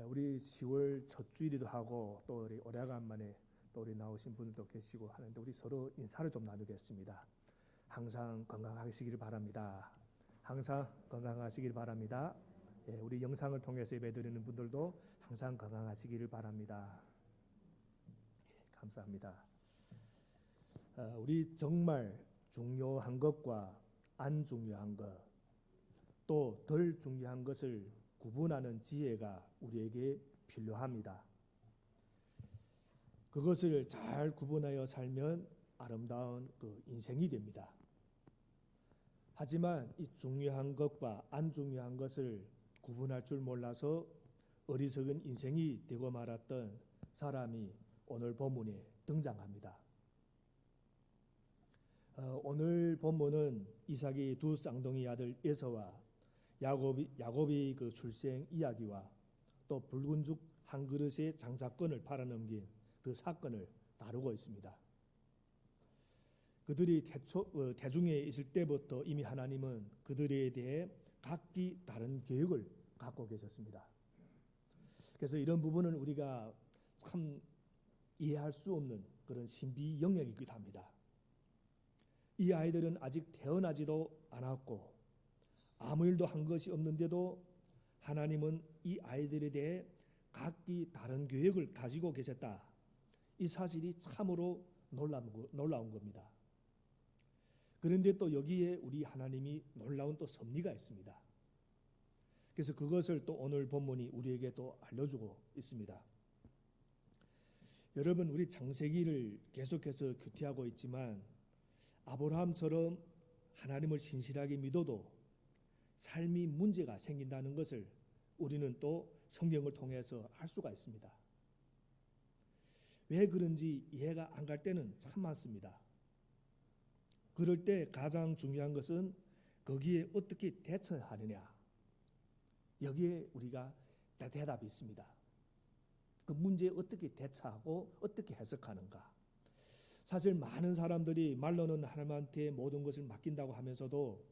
우리 10월 첫 주일이기도 하고 또 우리 오래간만에 또 우리 나오신 분들도 계시고 하는데 우리 서로 인사를 좀 나누겠습니다. 항상 건강하시길 바랍니다. 항상 건강하시길 바랍니다. 우리 영상을 통해서 예배드리는 분들도 항상 건강하시기를 바랍니다. 감사합니다. 우리 정말 중요한 것과 안 중요한 것, 또 덜 중요한 것을 구분하는 지혜가 우리에게 필요합니다. 그것을 잘 구분하여 살면 아름다운 그 인생이 됩니다. 하지만 이 중요한 것과 안 중요한 것을 구분할 줄 몰라서 어리석은 인생이 되고 말았던 사람이 오늘 본문에 등장합니다. 오늘 본문은 이삭의 두 쌍둥이 아들 에서와 야곱이 그 출생 이야기와 또 붉은 죽 한 그릇의 장자권을 팔아넘긴 그 사건을 다루고 있습니다. 그들이 대중에 있을 때부터 이미 하나님은 그들에 대해 각기 다른 계획을 갖고 계셨습니다. 그래서 이런 부분은 우리가 참 이해할 수 없는 그런 신비 영역이기도 합니다. 이 아이들은 아직 태어나지도 않았고 아무 일도 한 것이 없는데도 하나님은 이 아이들에 대해 각기 다른 계획을 가지고 계셨다. 이 사실이 참으로 놀라운 겁니다. 그런데 또 여기에 우리 하나님이 놀라운 또 섭리가 있습니다. 그래서 그것을 또 오늘 본문이 우리에게 또 알려주고 있습니다. 여러분, 우리 창세기를 계속해서 큐티하고 있지만 아브라함처럼 하나님을 신실하게 믿어도 삶이 문제가 생긴다는 것을 우리는 또 성경을 통해서 알 수가 있습니다. 왜 그런지 이해가 안 갈 때는 참 많습니다. 그럴 때 가장 중요한 것은 거기에 어떻게 대처하느냐, 여기에 우리가 대답이 있습니다. 그 문제에 어떻게 대처하고 어떻게 해석하는가. 사실 많은 사람들이 말로는 하나님한테 모든 것을 맡긴다고 하면서도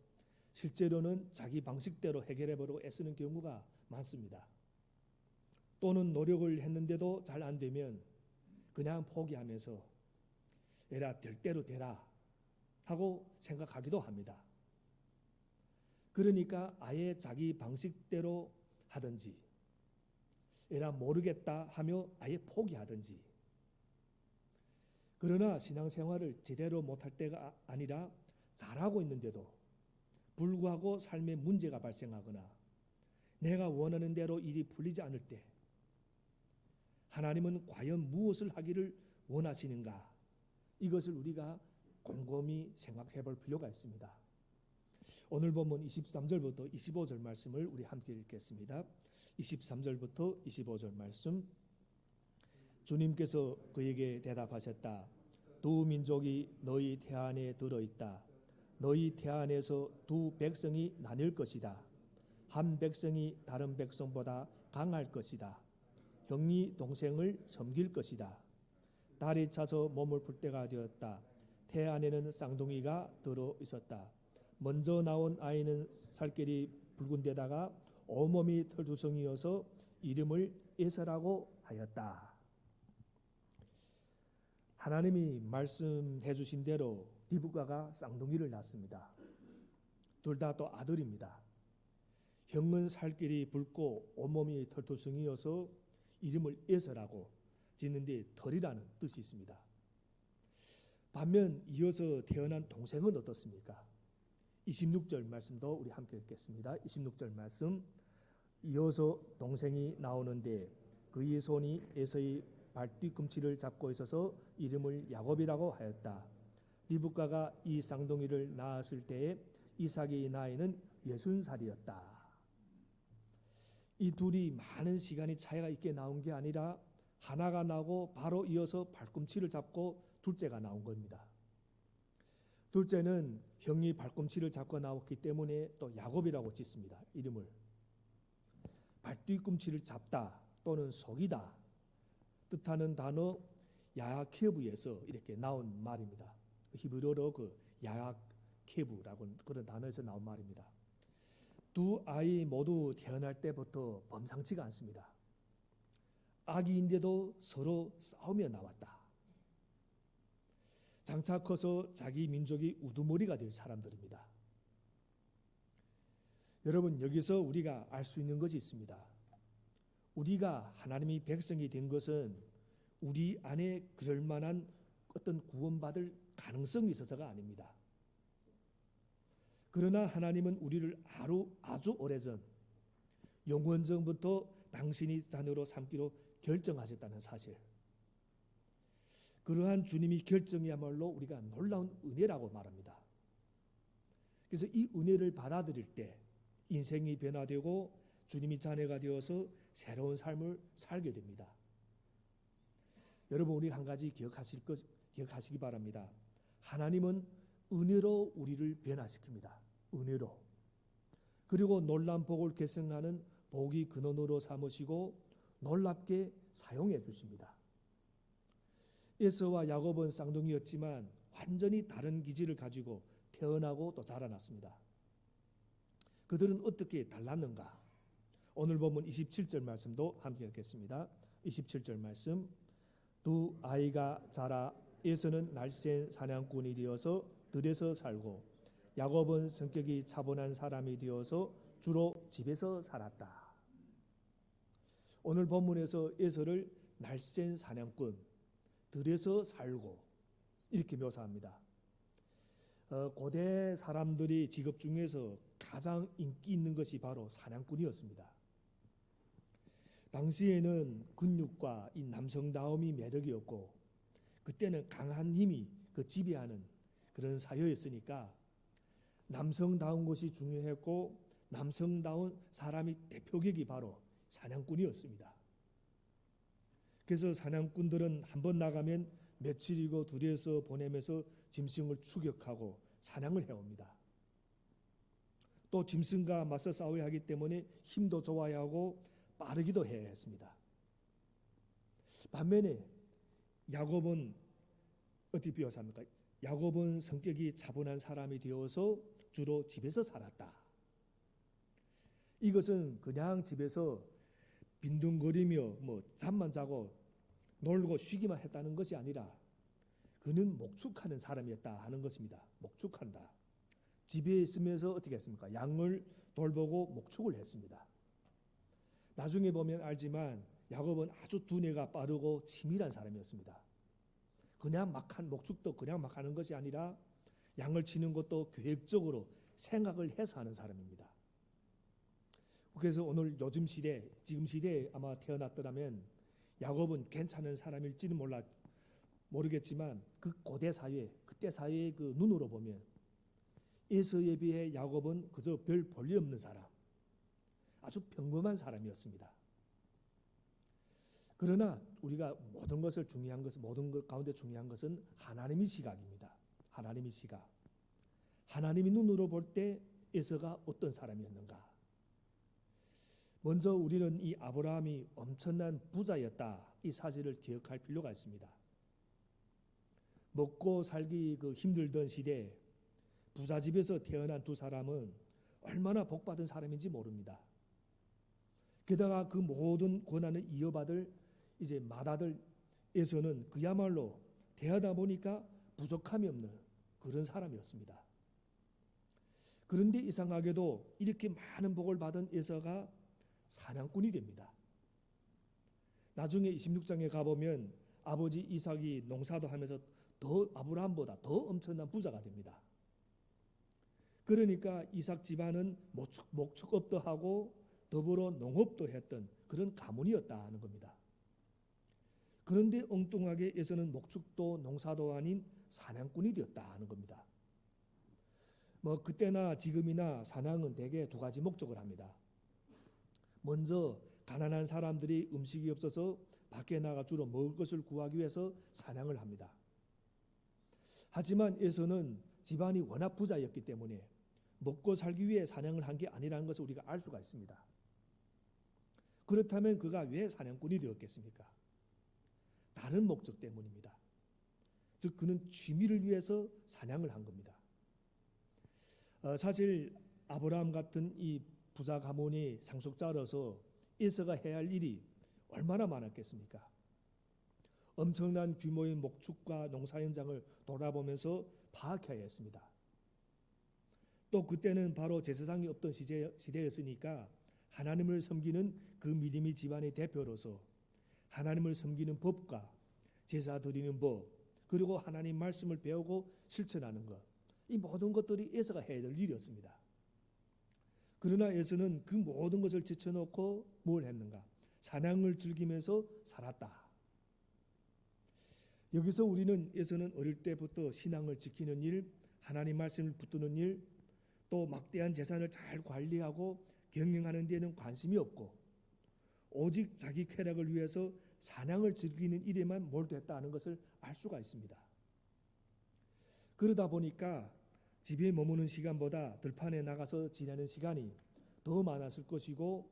실제로는 자기 방식대로 해결해보려고 애쓰는 경우가 많습니다. 또는 노력을 했는데도 잘 안 되면 그냥 포기하면서 에라 될 대로 되라 하고 생각하기도 합니다. 그러니까 아예 자기 방식대로 하든지 에라 모르겠다 하며 아예 포기하든지. 그러나 신앙생활을 제대로 못할 때가 아니라 잘하고 있는데도 불구하고 삶에 문제가 발생하거나 내가 원하는 대로 일이 풀리지 않을 때 하나님은 과연 무엇을 하기를 원하시는가? 이것을 우리가 곰곰이 생각해 볼 필요가 있습니다. 오늘 본문 23절부터 25절 말씀을 우리 함께 읽겠습니다. 23절부터 25절 말씀. 주님께서 그에게 대답하셨다. 두 민족이 너희 태안에 들어있다. 너희 태안에서 두 백성이 나뉠 것이다. 한 백성이 다른 백성보다 강할 것이다. 형이 동생을 섬길 것이다. 달이 차서 몸을 풀 때가 되었다. 태안에는 쌍둥이가 들어 있었다. 먼저 나온 아이는 살결이 붉은 데다가 온몸이 털두성이어서 이름을 에서라고 하였다. 하나님이 말씀해 주신 대로 리브가가 쌍둥이를 낳습니다. 둘 다 또 아들입니다. 형은 살결이 붉고 온몸이 털투성이어서 이름을 에서라고 짓는데 털이라는 뜻이 있습니다. 반면 이어서 태어난 동생은 어떻습니까? 26절 말씀도 우리 함께 읽겠습니다. 26절 말씀. 이어서 동생이 나오는데 그의 손이 에서의 발뒤꿈치를 잡고 있어서 이름을 야곱이라고 하였다. 리브가가 이 쌍둥이를 낳았을 때에 이삭의 나이는 60살이었다. 이 둘이 많은 시간이 차이가 있게 나온 게 아니라 하나가 나고 바로 이어서 발꿈치를 잡고 둘째가 나온 겁니다. 둘째는 형이 발꿈치를 잡고 나왔기 때문에 또 야곱이라고 짓습니다. 이름을. 발뒤꿈치를 잡다 또는 속이다 뜻하는 단어 야야케브에서 이렇게 나온 말입니다. 히브리어로 그 야야케브라고 그런 단어에서 나온 말입니다. 두 아이 모두 태어날 때부터 범상치가 않습니다. 아기인데도 서로 싸우며 나왔다. 장차 커서 자기 민족이 우두머리가 될 사람들입니다. 여러분, 여기서 우리가 알 수 있는 것이 있습니다. 우리가 하나님의 백성이 된 것은 우리 안에 그럴 만한 어떤 구원받을 가능성이 있어서가 아닙니다. 그러나 하나님은 우리를 아주 오래전 영원전부터 당신이 자녀로 삼기로 결정하셨다는 사실, 그러한 주님의 결정이야말로 우리가 놀라운 은혜라고 말합니다. 그래서 이 은혜를 받아들일 때 인생이 변화되고 주님이 자녀가 되어서 새로운 삶을 살게 됩니다. 여러분, 우리 한 가지 기억하시기 바랍니다. 하나님은 은혜로 우리를 변화시킵니다. 은혜로. 그리고 놀라운 복을 계승하는 복의 근원으로 삼으시고 놀랍게 사용해 주십니다. 에서와 야곱은 쌍둥이였지만 완전히 다른 기질을 가지고 태어나고 또 자라났습니다. 그들은 어떻게 달랐는가? 오늘 본문 27절 말씀도 함께 읽겠습니다. 27절 말씀. 두 아이가 자라 에서는 날쌘 사냥꾼이 되어서 들에서 살고 야곱은 성격이 차분한 사람이 되어서 주로 집에서 살았다. 오늘 본문에서 에서를 날쌘 사냥꾼, 들에서 살고 이렇게 묘사합니다. 고대 사람들이 직업 중에서 가장 인기 있는 것이 바로 사냥꾼이었습니다. 당시에는 근육과 이 남성다움이 매력이었고 그때는 강한 힘이 그 지배하는 그런 사회였으니까 남성다운 것이 중요했고 남성다운 사람이 대표격이 바로 사냥꾼이었습니다. 그래서 사냥꾼들은 한번 나가면 며칠이고 둘이서 보내면서 짐승을 추격하고 사냥을 해옵니다. 또 짐승과 맞서 싸워야 하기 때문에 힘도 좋아야 하고 빠르기도 해야 했습니다. 반면에 야곱은 어떻게 묘사합니까? 야곱은 성격이 차분한 사람이 되어서 주로 집에서 살았다. 이것은 그냥 집에서 빈둥거리며 잠만 자고 놀고 쉬기만 했다는 것이 아니라 그는 목축하는 사람이었다 하는 것입니다. 목축한다. 집에 있으면서 어떻게 했습니까? 양을 돌보고 목축을 했습니다. 나중에 보면 알지만 야곱은 아주 두뇌가 빠르고 치밀한 사람이었습니다. 그냥 목축도 그냥 막 하는 것이 아니라 양을 치는 것도 계획적으로 생각을 해서 하는 사람입니다. 그래서 오늘 요즘 시대, 지금 시대에 아마 태어났더라면 야곱은 괜찮은 사람일지는 모르겠지만 그 고대 사회, 그때 사회의 그 눈으로 보면 에서에 비해 야곱은 그저 별 볼일 없는 사람, 아주 평범한 사람이었습니다. 그러나 우리가 모든 것 가운데 중요한 것은 하나님의 시각입니다. 하나님의 시각. 하나님의 눈으로 볼 때 에서가 어떤 사람이었는가? 먼저 우리는 이 아브라함이 엄청난 부자였다, 이 사실을 기억할 필요가 있습니다. 먹고 살기 힘들던 시대에 부자 집에서 태어난 두 사람은 얼마나 복받은 사람인지 모릅니다. 게다가 그 모든 권한을 이어받을 이제 맏아들에서는 그야말로 대하다 보니까 부족함이 없는 그런 사람이었습니다. 그런데 이상하게도 이렇게 많은 복을 받은 에서가 사냥꾼이 됩니다. 나중에 26장에 가보면 아버지 이삭이 농사도 하면서 더 아브라함보다 더 엄청난 부자가 됩니다. 그러니까 이삭 집안은 목축업도 하고 더불어 농업도 했던 그런 가문이었다 하는 겁니다. 그런데 엉뚱하게 에서는 목축도 농사도 아닌 사냥꾼이 되었다 하는 겁니다. 그때나 지금이나 사냥은 대개 두 가지 목적을 합니다. 먼저 가난한 사람들이 음식이 없어서 밖에 나가 주로 먹을 것을 구하기 위해서 사냥을 합니다. 하지만 에서는 집안이 워낙 부자였기 때문에 먹고 살기 위해 사냥을 한 게 아니라는 것을 우리가 알 수가 있습니다. 그렇다면 그가 왜 사냥꾼이 되었겠습니까? 다른 목적 때문입니다. 즉 그는 취미를 위해서 사냥을 한 겁니다. 사실 아브라함 같은 이 부자 가문이 상속자로서 에서가 해야 할 일이 얼마나 많았겠습니까? 엄청난 규모의 목축과 농사 현장을 돌아보면서 파악해야 했습니다. 또 그때는 바로 제사장이 없던 시대였으니까 하나님을 섬기는 그 믿음의 집안의 대표로서 하나님을 섬기는 법과 제사 드리는 법, 그리고 하나님 말씀을 배우고 실천하는 것, 이 모든 것들이 에서가 해야 될 일이었습니다. 그러나 에서는 그 모든 것을 제쳐놓고 뭘 했는가? 사냥을 즐기면서 살았다. 여기서 우리는 에서는 어릴 때부터 신앙을 지키는 일, 하나님 말씀을 붙드는 일, 또 막대한 재산을 잘 관리하고 경영하는 데는 관심이 없고 오직 자기 쾌락을 위해서 사냥을 즐기는 일에만 몰두했다는 것을 알 수가 있습니다. 그러다 보니까 집에 머무는 시간보다 들판에 나가서 지내는 시간이 더 많았을 것이고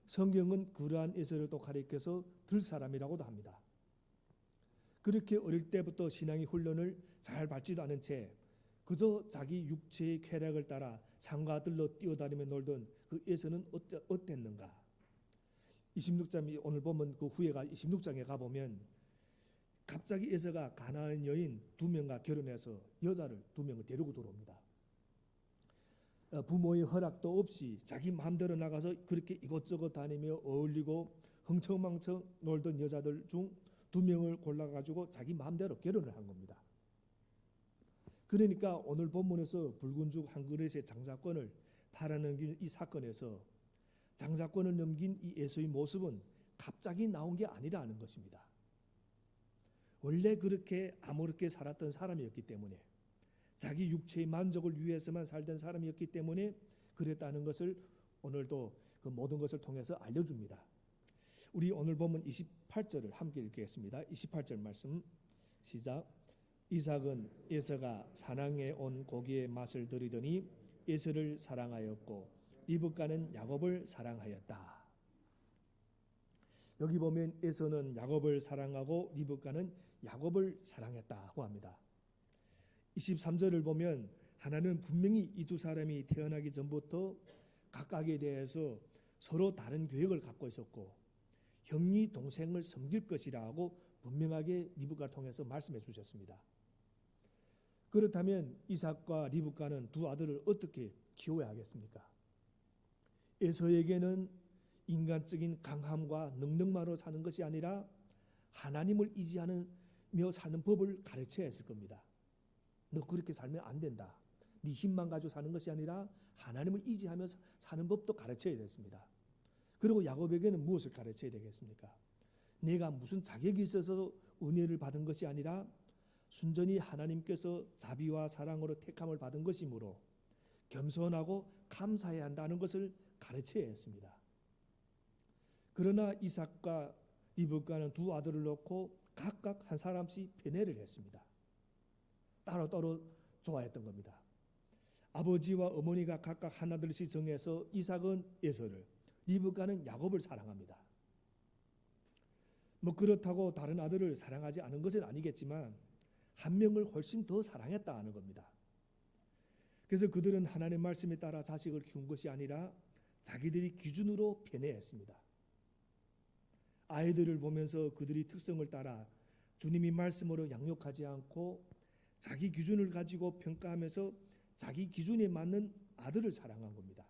성경은 그러한 에서를 또 가리켜서 들사람이라고도 합니다. 그렇게 어릴 때부터 신앙의 훈련을 잘 받지도 않은 채 그저 자기 육체의 쾌락을 따라 산과 들로 뛰어다니며 놀던 그 에서는 어땠는가? 26장 오늘 보면 그 후에가 26장에 가보면 갑자기 에서가 가나안 여인 2명과 결혼해서 여자를 2명을 데리고 들어옵니다. 부모의 허락도 없이 자기 마음대로 나가서 그렇게 이곳저곳 다니며 어울리고 흥청망청 놀던 여자들 중 2명을 골라가지고 자기 마음대로 결혼을 한 겁니다. 그러니까 오늘 본문에서 붉은 죽 한 그릇의 장자권을 팔아넘긴 이 사건에서 장자권을 넘긴 이 에서의 모습은 갑자기 나온 게 아니라는 것입니다. 원래 그렇게 아무렇게 살았던 사람이었기 때문에 자기 육체의 만족을 위해서만 살던 사람이었기 때문에 그랬다는 것을 오늘도 그 모든 것을 통해서 알려줍니다. 우리 오늘 보면 28절을 함께 읽겠습니다. 28절 말씀 시작. 이삭은 에서가 사냥해 온 고기의 맛을 들이더니 에서를 사랑하였고 리브가는 야곱을 사랑하였다. 여기 보면 에서는 야곱을 사랑하고 리브가는 야곱을 사랑했다고 합니다. 23절을 보면 하나는 분명히 이 두 사람이 태어나기 전부터 각각에 대해서 서로 다른 계획을 갖고 있었고 형이 동생을 섬길 것이라고 분명하게 리브가를 통해서 말씀해 주셨습니다. 그렇다면 이삭과 리브가는 두 아들을 어떻게 키워야 하겠습니까? 에서에게는 인간적인 강함과 능력만으로 사는 것이 아니라 하나님을 의지하며 사는 법을 가르쳐야 했을 겁니다. 너 그렇게 살면 안 된다. 네 힘만 가지고 사는 것이 아니라 하나님을 의지하며 사는 법도 가르쳐야 됐습니다. 그리고 야곱에게는 무엇을 가르쳐야 되겠습니까? 내가 무슨 자격이 있어서 은혜를 받은 것이 아니라 순전히 하나님께서 자비와 사랑으로 택함을 받은 것이므로 겸손하고 감사해야 한다는 것을 가르쳐야 했습니다. 그러나 이삭과 리브가는 두 아들을 놓고 각각 한 사람씩 편애를 했습니다. 따로따로 좋아했던 겁니다. 아버지와 어머니가 각각 하나둘씩 정해서 이삭은 에서를, 리브가는 야곱을 사랑합니다. 그렇다고 다른 아들을 사랑하지 않은 것은 아니겠지만 한 명을 훨씬 더 사랑했다 하는 겁니다. 그래서 그들은 하나님의 말씀에 따라 자식을 키운 것이 아니라 자기들이 기준으로 편애했습니다. 아이들을 보면서 그들이 특성을 따라 주님이 말씀으로 양육하지 않고 자기 기준을 가지고 평가하면서 자기 기준에 맞는 아들을 사랑한 겁니다.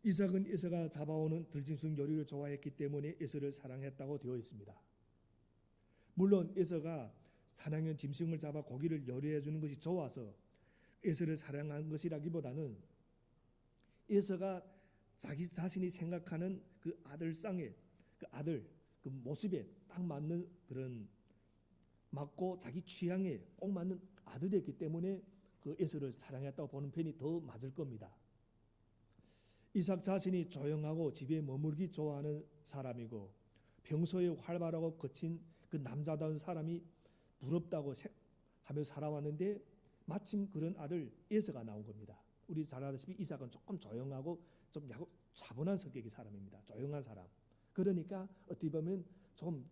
이삭은 에서가 잡아오는 들짐승 요리를 좋아했기 때문에 에서를 사랑했다고 되어 있습니다. 물론 에서가 사냥한 짐승을 잡아 고기를 요리해 주는 것이 좋아서 에서를 사랑한 것이라기보다는 에서가 자기 자신이 생각하는 그 아들상의 그 아들 그 모습에 딱 맞는 그런 맞고 자기 취향에 꼭 맞는 아들이었기 때문에 그 에서를 사랑했다고 보는 편이 더 맞을 겁니다. 이삭 자신이 조용하고 집에 머물기 좋아하는 사람이고 평소에 활발하고 거친 그 남자다운 사람이 부럽다고 하며 살아왔는데 마침 그런 아들 에서가 나온 겁니다. 우리 잘 아다시피 이삭은 조금 조용하고 좀 차분한 성격의 사람입니다. 조용한 사람. 그러니까 어떻게 보면 좀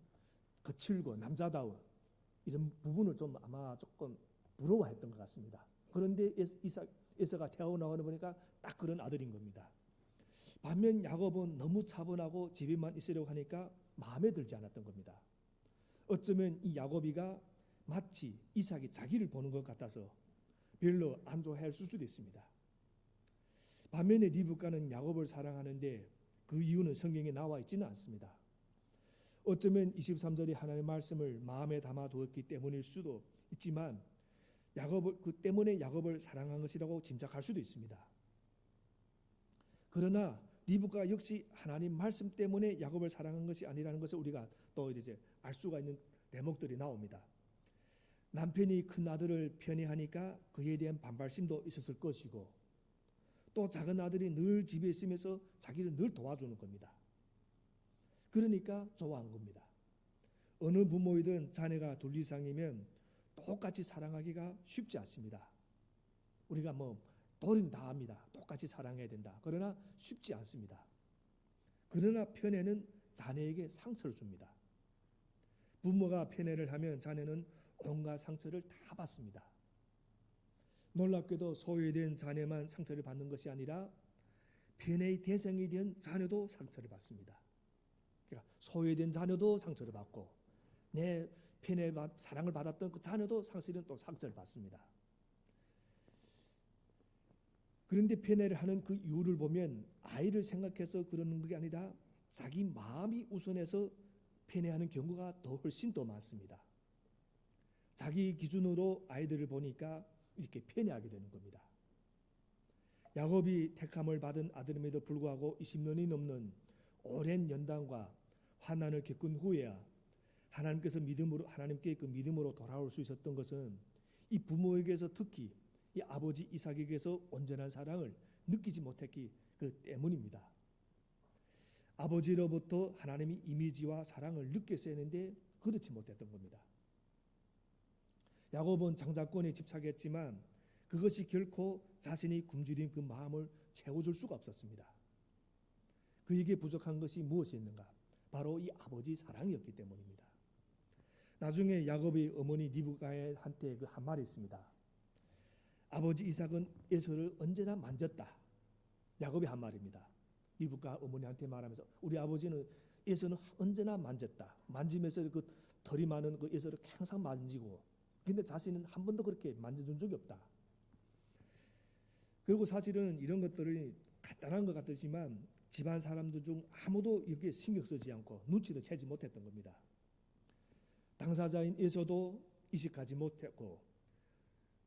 거칠고 남자다운 이런 부분을 좀 아마 조금 부러워했던 것 같습니다. 그런데 에서가 태어나오는 보니까 딱 그런 아들인 겁니다. 반면 야곱은 너무 차분하고 집에만 있으려고 하니까 마음에 들지 않았던 겁니다. 어쩌면 이 야곱이가 마치 이삭이 자기를 보는 것 같아서 별로 안 좋아할 수도 있습니다. 반면에 리브가는 야곱을 사랑하는데 그 이유는 성경에 나와 있지는 않습니다. 어쩌면 23절의 하나님의 말씀을 마음에 담아두었기 때문일 수도 있지만 그 때문에 야곱을 사랑한 것이라고 짐작할 수도 있습니다. 그러나 리브가 역시 하나님 말씀 때문에 야곱을 사랑한 것이 아니라는 것을 우리가 또 이제 알 수가 있는 대목들이 나옵니다. 남편이 큰 아들을 편애하니까 그에 대한 반발심도 있었을 것이고, 또 작은 아들이 늘 집에 있으면서 자기를 늘 도와주는 겁니다. 그러니까 좋아한 겁니다. 어느 부모이든 자녀가 둘 이상이면 똑같이 사랑하기가 쉽지 않습니다. 우리가 도리는 다 합니다. 똑같이 사랑해야 된다. 그러나 쉽지 않습니다. 그러나 편애는 자녀에게 상처를 줍니다. 부모가 편애를 하면 자녀는 온갖 상처를 다 받습니다. 놀랍게도 소외된 자녀만 상처를 받는 것이 아니라 편애의 대상이 된 자녀도 상처를 받습니다. 그러니까 소외된 자녀도 상처를 받고 내 편애 사랑을 받았던 그 자녀도 사실은 또 상처를 받습니다. 그런데 편애를 하는 그 이유를 보면 아이를 생각해서 그러는 게 아니라 자기 마음이 우선해서 편애하는 경우가 훨씬 더 많습니다. 자기 기준으로 아이들을 보니까 이렇게 편애하게 되는 겁니다. 야곱이 택함을 받은 아들임에도 불구하고 20년이 넘는 오랜 연단과 환난을 겪은 후에야 하나님께 그 믿음으로 돌아올 수 있었던 것은 이 부모에게서, 특히 이 아버지 이삭에게서 온전한 사랑을 느끼지 못했기 때문입니다. 아버지로부터 하나님의 이미지와 사랑을 느꼈어야 했는데 그렇지 못했던 겁니다. 야곱은 장자권에 집착했지만 그것이 결코 자신이 굶주린 그 마음을 채워줄 수가 없었습니다. 그에게 부족한 것이 무엇이었는가? 바로 이 아버지 사랑이었기 때문입니다. 나중에 야곱의 어머니 리브가한테 그 한 말이 있습니다. 아버지 이삭은 에서를 언제나 만졌다. 야곱이 한 말입니다. 리브가 어머니한테 말하면서 우리 아버지는 에서는 언제나 만졌다. 만지면서 그 털이 많은 그 에서를 항상 만지고, 근데 자신은 한 번도 그렇게 만져준 적이 없다. 그리고 사실은 이런 것들이 간단한 것 같지만 집안 사람들 중 아무도 여기에 신경 쓰지 않고 눈치도 채지 못했던 겁니다. 당사자인 에서도 이식하지 못했고,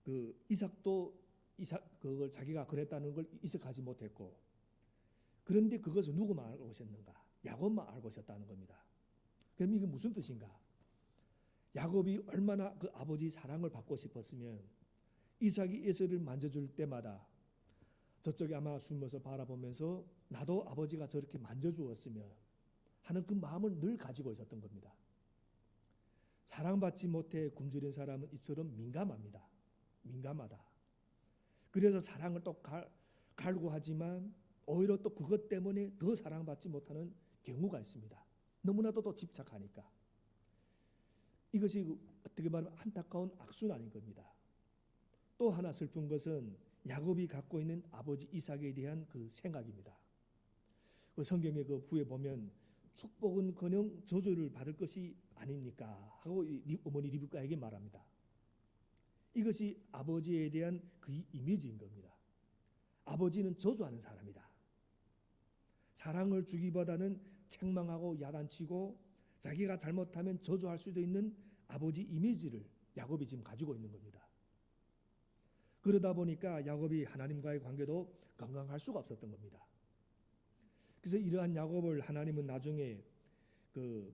그 이삭도 그걸 자기가 그랬다는 걸 이식하지 못했고, 그런데 그것을 누구만 알고 있었는가? 야곱만 알고 있었다는 겁니다. 그럼 이게 무슨 뜻인가? 야곱이 얼마나 그 아버지 사랑을 받고 싶었으면 이삭이 에서를 만져줄 때마다 저쪽에 아마 숨어서 바라보면서 나도 아버지가 저렇게 만져주었으면 하는 그 마음을 늘 가지고 있었던 겁니다. 사랑받지 못해 굶주린 사람은 이처럼 민감하다. 그래서 사랑을 또 갈구하지만 오히려 또 그것 때문에 더 사랑받지 못하는 경우가 있습니다. 너무나도 또 집착하니까. 이것이 어떻게 말하면 안타까운 악순환인 겁니다. 또 하나 슬픈 것은 야곱이 갖고 있는 아버지 이삭에 대한 그 생각입니다. 그 성경의 그 부에 보면 축복은커녕 저주를 받을 것이 아닙니까? 하고 어머니 리브가에게 말합니다. 이것이 아버지에 대한 그 이미지인 겁니다. 아버지는 저주하는 사람이다. 사랑을 주기보다는 책망하고 야단치고 자기가 잘못하면 저주할 수도 있는 아버지 이미지를 야곱이 지금 가지고 있는 겁니다. 그러다 보니까 야곱이 하나님과의 관계도 건강할 수가 없었던 겁니다. 그래서 이러한 야곱을 하나님은 나중에 그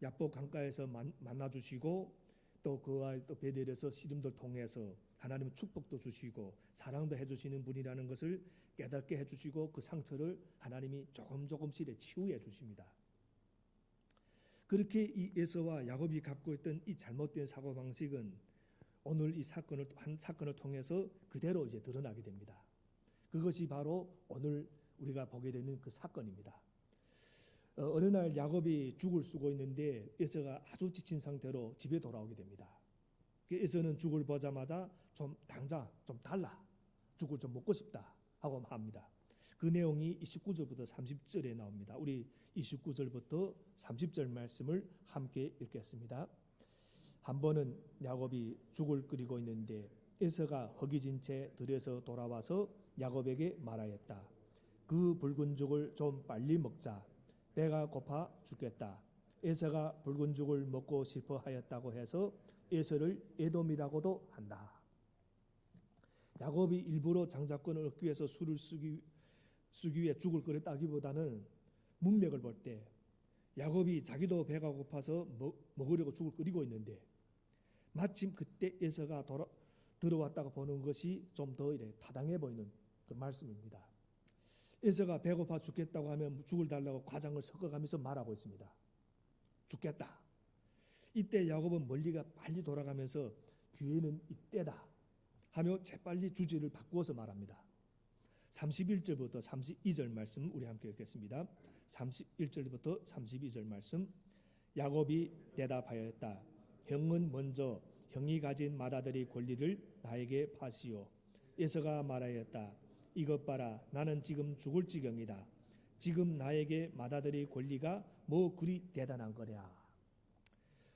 야복 강가에서 만나 주시고 또 그와 또 베델에서 씨름들 통해서 하나님은 축복도 주시고 사랑도 해주시는 분이라는 것을 깨닫게 해주시고 그 상처를 하나님이 조금씩 치유해 주십니다. 그렇게 이 에서와 야곱이 갖고 있던 이 잘못된 사고방식은 오늘 이 사건을 통해서 그대로 이제 드러나게 됩니다. 그것이 바로 오늘 우리가 보게 되는 그 사건입니다. 어느 날 야곱이 죽을 쓰고 있는데 에서가 아주 지친 상태로 집에 돌아오게 됩니다. 에서는 죽을 보자마자 당장 좀 달라, 죽을 좀 먹고 싶다 하고 합니다. 그 내용이 29절부터 30절에 나옵니다. 우리 29절부터 30절 말씀을 함께 읽겠습니다. 한 번은 야곱이 죽을 끓이고 있는데 에서가 허기진 채 들에서 돌아와서 야곱에게 말하였다. 그 붉은 죽을 좀 빨리 먹자. 배가 고파 죽겠다. 에서가 붉은 죽을 먹고 싶어 하였다고 해서 에서를 에돔이라고도 한다. 야곱이 일부러 장자권을 얻기 위해서 술을 쓰기 위해 죽을 끓였다기보다는 문맥을 볼 때 야곱이 자기도 배가 고파서 먹으려고 죽을 끓이고 있는데 마침 그때 에서가 들어왔다고 보는 것이 좀 더 이래 타당해 보이는 그 말씀입니다. 에서가 배고파 죽겠다고 하면 죽을 달라고 과장을 섞어가면서 말하고 있습니다. 죽겠다. 이때 야곱은 멀리가 빨리 돌아가면서 기회는 이때다 하며 재빨리 주제를 바꾸어서 말합니다. 31절부터 32절 말씀 우리 함께 읽겠습니다. 31절부터 32절 말씀. 야곱이 대답하였다. 형은 먼저 형이 가진 맏아들의 권리를 나에게 파시오. 에서가 말하였다. 이것 봐라. 나는 지금 죽을 지경이다. 지금 나에게 맏아들의 권리가 뭐 그리 대단한 거냐.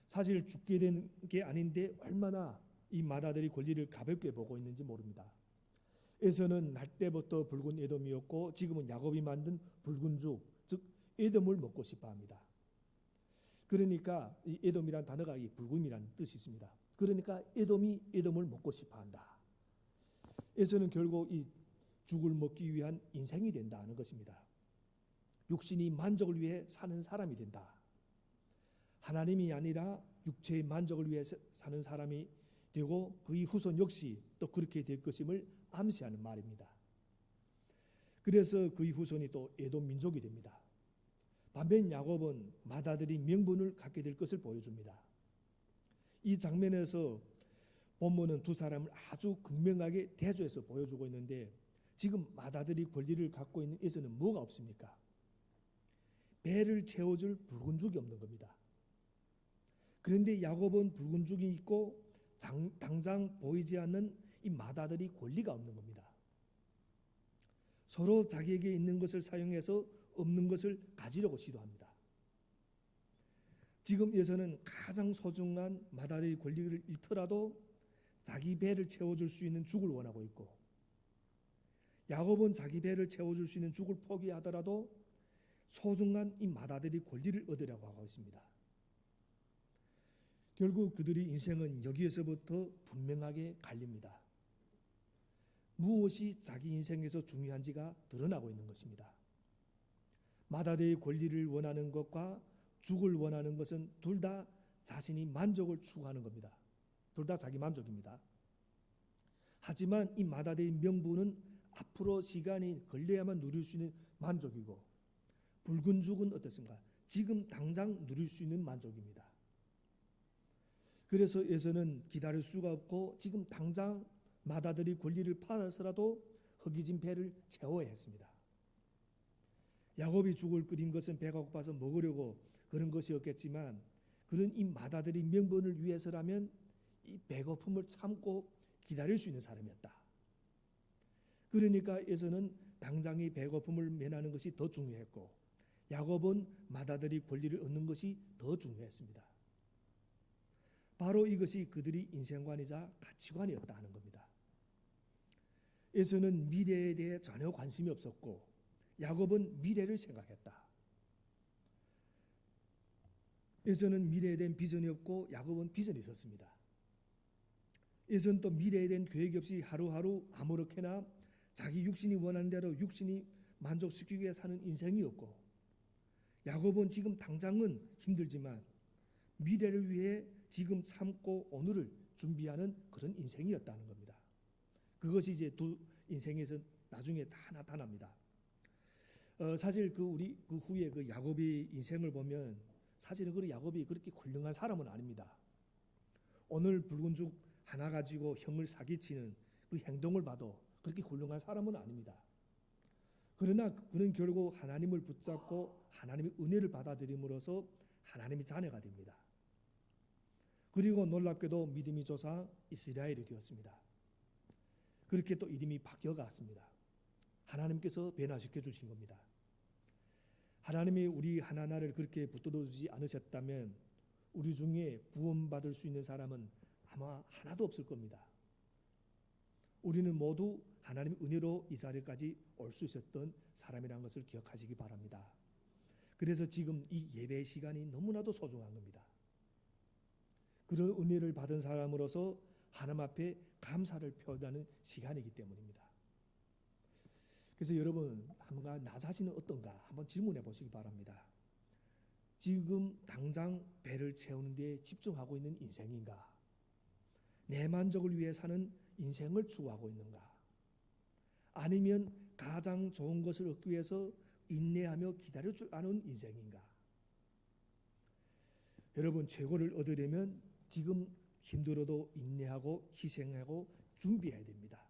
사실 죽게 된 게 아닌데 얼마나 이 맏아들의 권리를 가볍게 보고 있는지 모릅니다. 에서는 날 때부터 붉은 에돔이었고 지금은 야곱이 만든 붉은 죽, 즉 에돔을 먹고 싶어합니다. 그러니까 이 에돔이란 단어가 이 붉음이라는 뜻이 있습니다. 그러니까 에돔이 에돔을 먹고 싶어한다. 에서는 결국 이 죽을 먹기 위한 인생이 된다는 것입니다. 육신이 만족을 위해 사는 사람이 된다. 하나님이 아니라 육체의 만족을 위해 사는 사람이 되고 그의 후손 역시 또 그렇게 될 것임을 암시하는 말입니다. 그래서 그의 후손이 또 에돔 민족이 됩니다. 반면 야곱은 맏아들이 명분을 갖게 될 것을 보여줍니다. 이 장면에서 본문은 두 사람을 아주 극명하게 대조해서 보여주고 있는데 지금 맏아들이 권리를 갖고 있는 에서는 뭐가 없습니까? 배를 채워줄 붉은 죽이 없는 겁니다. 그런데 야곱은 붉은 죽이 있고 당장 보이지 않는 이 맏아들이 권리가 없는 겁니다. 서로 자기에게 있는 것을 사용해서 없는 것을 가지려고 시도합니다. 지금 에서는 가장 소중한 맏아들의 권리를 잃더라도 자기 배를 채워줄 수 있는 죽을 원하고 있고 야곱은 자기 배를 채워줄 수 있는 죽을 포기하더라도 소중한 이 맏아들의 권리를 얻으려고 하고 있습니다. 결국 그들의 인생은 여기에서부터 분명하게 갈립니다. 무엇이 자기 인생에서 중요한지가 드러나고 있는 것입니다. 맏아들의 권리를 원하는 것과 죽을 원하는 것은 둘 다 자신이 만족을 추구하는 겁니다. 둘 다 자기 만족입니다. 하지만 이 맏아들의 명분은 앞으로 시간이 걸려야만 누릴 수 있는 만족이고 붉은 죽은 어떻습니까? 지금 당장 누릴 수 있는 만족입니다. 그래서 에서는 기다릴 수가 없고 지금 당장 맏아들이 권리를 팔아서라도 허기진 배를 채워야 했습니다. 야곱이 죽을 끓인 것은 배가 고파서 먹으려고 그런 것이었겠지만 그런 이 맏아들이 명분을 위해서라면 이 배고픔을 참고 기다릴 수 있는 사람이었다. 그러니까 에서는 당장의 배고픔을 면하는 것이 더 중요했고 야곱은 맏아들이 권리를 얻는 것이 더 중요했습니다. 바로 이것이 그들의 인생관이자 가치관이었다 하는 겁니다. 에서는 미래에 대해 전혀 관심이 없었고 야곱은 미래를 생각했다. 에서는 미래에 대한 비전이 없고 야곱은 비전이 있었습니다. 에서는 또 미래에 대한 계획이 없이 하루하루 아무렇게나 자기 육신이 원하는 대로 육신이 만족시키기 위해 사는 인생이었고 야곱은 지금 당장은 힘들지만 미래를 위해 지금 참고 오늘을 준비하는 그런 인생이었다는 겁니다. 그것이 이제 두 인생에서 나중에 다 나타납니다. 사실 우리 후에 그 야곱의 인생을 보면 사실은 그 야곱이 그렇게 훌륭한 사람은 아닙니다. 오늘 붉은 죽 하나 가지고 형을 사기치는 그 행동을 봐도 그렇게 훌륭한 사람은 아닙니다. 그러나 그는 결국 하나님을 붙잡고 하나님의 은혜를 받아들임으로써 하나님의 자녀가 됩니다. 그리고 놀랍게도 믿음의 조상 이스라엘이 되었습니다. 그렇게 또 이름이 바뀌어갔습니다. 하나님께서 변화시켜 주신 겁니다. 하나님이 우리 하나하나를 그렇게 붙들어주지 않으셨다면 우리 중에 구원받을 수 있는 사람은 아마 하나도 없을 겁니다. 우리는 모두 하나님의 은혜로 이 자리까지 올 수 있었던 사람이라는 것을 기억하시기 바랍니다. 그래서 지금 이 예배 시간이 너무나도 소중한 겁니다. 그런 은혜를 받은 사람으로서 하나님 앞에 감사를 표현하는 시간이기 때문입니다. 그래서 여러분 한번 나 자신은 어떤가 한번 질문해 보시기 바랍니다. 지금 당장 배를 채우는 데 집중하고 있는 인생인가? 내 만족을 위해 사는 인생을 추구하고 있는가? 아니면 가장 좋은 것을 얻기 위해서 인내하며 기다릴 줄 아는 인생인가? 여러분 최고를 얻으려면 지금 힘들어도 인내하고 희생하고 준비해야 됩니다.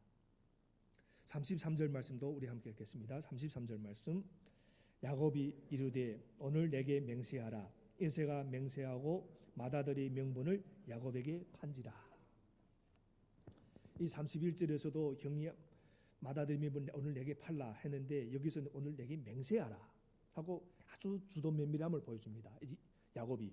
33절 말씀도 우리 함께 읽겠습니다. 33절 말씀. 야곱이 이르되 오늘 내게 맹세하라. 에서가 맹세하고 맏아들의 명분을 야곱에게 판지라. 이 31절에서도 형이 맏아들의 명분을 오늘 내게 팔라 했는데 여기서는 오늘 내게 맹세하라 하고 아주 주도 면밀함을 보여줍니다. 야곱이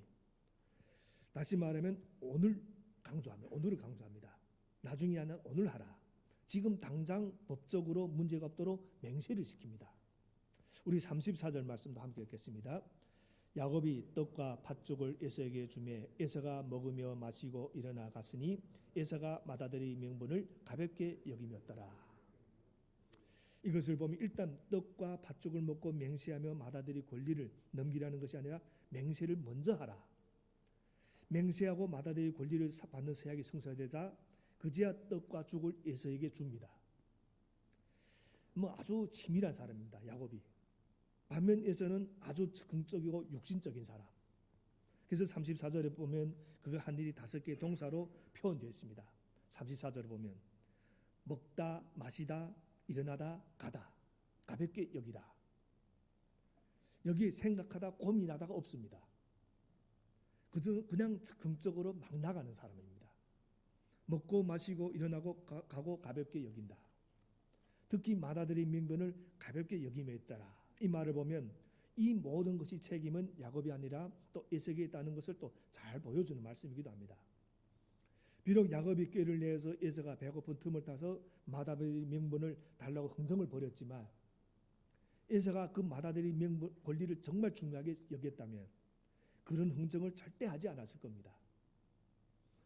다시 말하면 오늘 강조하며 오늘을 강조합니다. 나중에 하나 오늘 하라. 지금 당장 법적으로 문제가 없도록 맹세를 시킵니다. 우리 34절 말씀도 함께 읽겠습니다. 야곱이 떡과 팥죽을 에서에게 주매 에서가 먹으며 마시고 일어나 갔으니 에서가 맏아들의 명분을 가볍게 여기었더라. 이것을 보면 일단 떡과 팥죽을 먹고 맹세하며 맏아들의 권리를 넘기라는 것이 아니라 맹세를 먼저 하라. 맹세하고 맏아들의 권리를 받는 서약이 성사되자 그제야 떡과 죽을 에서에게 줍니다. 아주 치밀한 사람입니다. 야곱이. 반면 에서는 아주 적극적이고 육신적인 사람. 그래서 34절에 보면 그가 한 일이 5개의 동사로 표현되어 있습니다. 34절에 보면 먹다, 마시다, 일어나다, 가다, 가볍게 여기다. 여기 생각하다, 고민하다가 없습니다. 그냥 적극적으로 막 나가는 사람입니다. 먹고 마시고 일어나고 가고 가볍게 여긴다. 특히 맏아들의 명분을 가볍게 여김에 있더라. 이 말을 보면 이 모든 것이 책임은 야곱이 아니라 또 에서에게 있다는 것을 또 잘 보여주는 말씀이기도 합니다. 비록 야곱이 꾀를 내서 에서가 배고픈 틈을 타서 맏아들의 명분을 달라고 흥정을 벌였지만 에서가 그 맏아들의 명분 권리를 정말 중요하게 여겼다면 그런 흥정을 절대 하지 않았을 겁니다.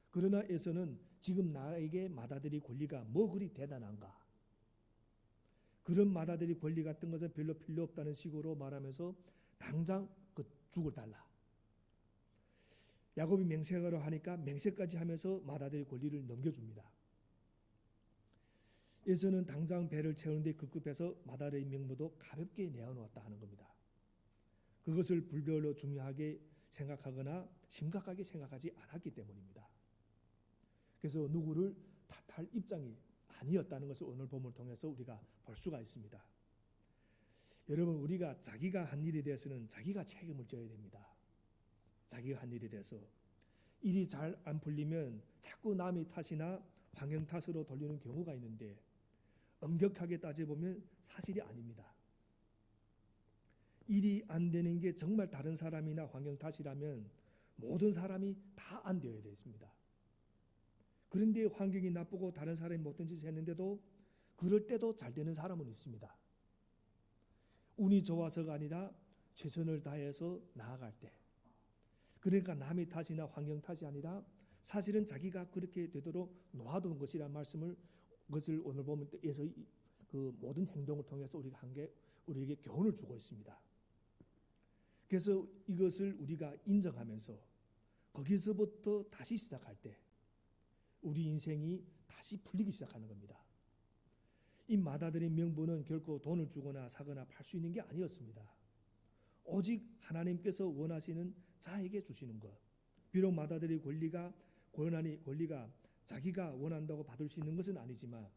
그러나 에서는 지금 나에게 맏아들의 권리가 뭐 그리 대단한가? 그런 맏아들의 권리 같은 것은 별로 필요 없다는 식으로 말하면서 당장 그 죽을 달라. 야곱이 맹세하라고 하니까 맹세까지 하면서 맏아들의 권리를 넘겨줍니다. 에서는 당장 배를 채우는데 급급해서 맏아들의 명분도 가볍게 내어놓았다 하는 겁니다. 그것을 불별로 중요하게 생각하거나 심각하게 생각하지 않았기 때문입니다. 그래서 누구를 탓할 입장이 아니었다는 것을 오늘 본문을 통해서 우리가 볼 수가 있습니다. 여러분 우리가 자기가 한 일에 대해서는 자기가 책임을 져야 됩니다. 자기가 한 일에 대해서 일이 잘 안 풀리면 자꾸 남의 탓이나 환경 탓으로 돌리는 경우가 있는데 엄격하게 따져보면 사실이 아닙니다. 일이 안 되는 게 정말 다른 사람이나 환경 탓이라면 모든 사람이 다 안 되어야 되겠습니다. 그런데 환경이 나쁘고 다른 사람이 못된 짓을 했는데도 그럴 때도 잘 되는 사람은 있습니다. 운이 좋아서가 아니라 최선을 다해서 나아갈 때. 그러니까 남의 탓이나 환경 탓이 아니라 사실은 자기가 그렇게 되도록 놓아둔 것이라는 것을 오늘 보면 에서 그 모든 행동을 통해서 우리에게 교훈을 주고 있습니다. 그래서 이것을 우리가 인정하면서 거기서부터 다시 시작할 때 우리 인생이 다시 풀리기 시작하는 겁니다. 이 맏아들의 명분은 결코 돈을 주거나 사거나 팔 수 있는 게 아니었습니다. 오직 하나님께서 원하시는 자에게 주시는 것. 비록 맏아들의 권리가 자기가 원한다고 받을 수 있는 것은 아니지만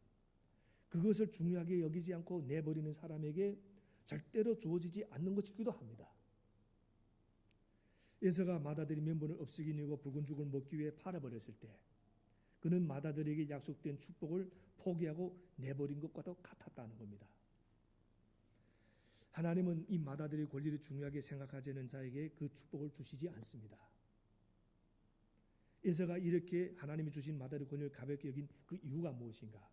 그것을 중요하게 여기지 않고 내버리는 사람에게 절대로 주어지지 않는 것이기도 합니다. 에서가 맏아들의 명분을 없애기 위해 붉은 죽을 먹기 위해 팔아버렸을 때 그는 맏아들에게 약속된 축복을 포기하고 내버린 것과도 같았다는 겁니다. 하나님은 이 맏아들의 권리를 중요하게 생각하지 않는 자에게 그 축복을 주시지 않습니다. 에서가 이렇게 하나님이 주신 맏아들의 권리를 가볍게 여긴 그 이유가 무엇인가?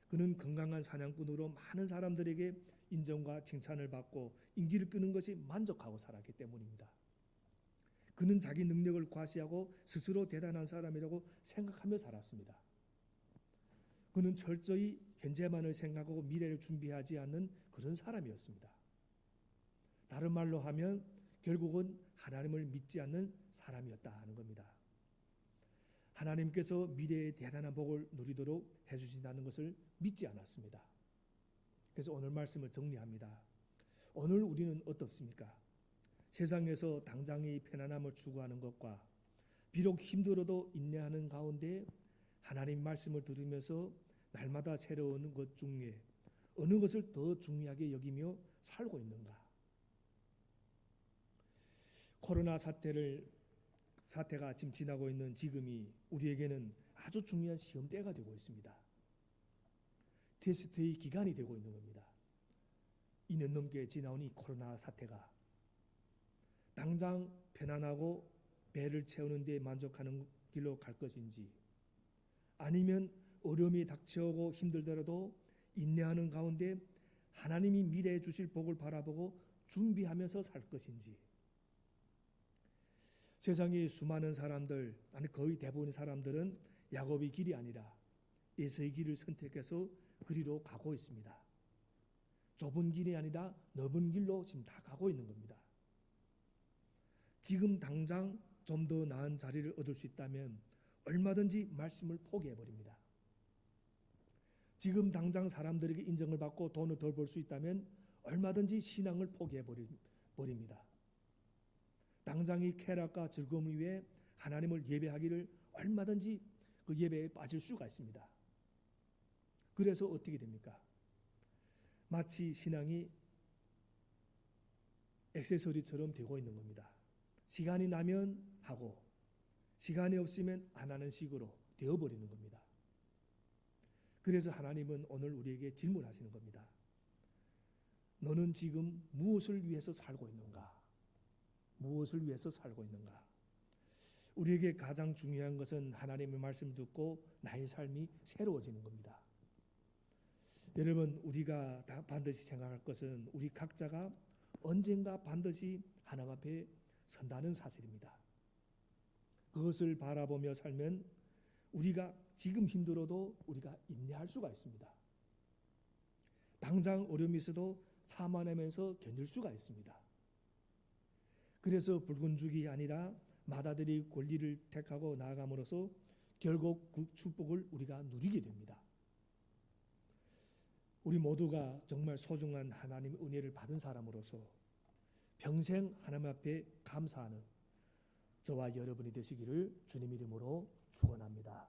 그는 건강한 사냥꾼으로 많은 사람들에게 인정과 칭찬을 받고 인기를 끄는 것이 만족하고 살았기 때문입니다. 그는 자기 능력을 과시하고 스스로 대단한 사람이라고 생각하며 살았습니다. 그는 철저히 현재만을 생각하고 미래를 준비하지 않는 그런 사람이었습니다. 다른 말로 하면 결국은 하나님을 믿지 않는 사람이었다 하는 겁니다. 하나님께서 미래의 대단한 복을 누리도록 해주신다는 것을 믿지 않았습니다. 그래서 오늘 말씀을 정리합니다. 오늘 우리는 어떻습니까? 세상에서 당장의 편안함을 추구하는 것과 비록 힘들어도 인내하는 가운데 하나님 말씀을 들으면서 날마다 새로운 것 중에 어느 것을 더 중요하게 여기며 살고 있는가? 코로나 사태가 지금 지나고 있는 지금이 우리에게는 아주 중요한 시험대가 되고 있습니다. 테스트의 기간이 되고 있는 겁니다. 2년 넘게 지나온 이 코로나 사태가 당장 편안하고 배를 채우는 데 만족하는 길로 갈 것인지 아니면 어려움이 닥쳐오고 힘들더라도 인내하는 가운데 하나님이 미래에 주실 복을 바라보고 준비하면서 살 것인지 세상의 수많은 사람들 아니 거의 대부분의 사람들은 야곱의 길이 아니라 에서의 길을 선택해서 그리로 가고 있습니다. 좁은 길이 아니라 넓은 길로 지금 다 가고 있는 겁니다. 지금 당장 좀 더 나은 자리를 얻을 수 있다면 얼마든지 말씀을 포기해버립니다. 지금 당장 사람들에게 인정을 받고 돈을 덜 벌 수 있다면 얼마든지 신앙을 포기해버립니다. 당장의 쾌락과 즐거움을 위해 하나님을 예배하기를 얼마든지 그 예배에 빠질 수가 있습니다. 그래서 어떻게 됩니까? 마치 신앙이 액세서리처럼 되고 있는 겁니다. 시간이 나면 하고 시간이 없으면 안 하는 식으로 되어버리는 겁니다. 그래서 하나님은 오늘 우리에게 질문하시는 겁니다. 너는 지금 무엇을 위해서 살고 있는가? 무엇을 위해서 살고 있는가? 우리에게 가장 중요한 것은 하나님의 말씀을 듣고 나의 삶이 새로워지는 겁니다. 여러분, 우리가 다 반드시 생각할 것은 우리 각자가 언젠가 반드시 하나님 앞에 선다는 사실입니다. 그것을 바라보며 살면 우리가 지금 힘들어도 우리가 인내할 수가 있습니다. 당장 어려움이 있어도 참아내면서 견딜 수가 있습니다. 그래서 붉은 죽이 아니라 맏아들의 권리를 택하고 나아감으로써 결국 그 축복을 우리가 누리게 됩니다. 우리 모두가 정말 소중한 하나님의 은혜를 받은 사람으로서 평생 하나님 앞에 감사하는 저와 여러분이 되시기를 주님 이름으로 축원합니다.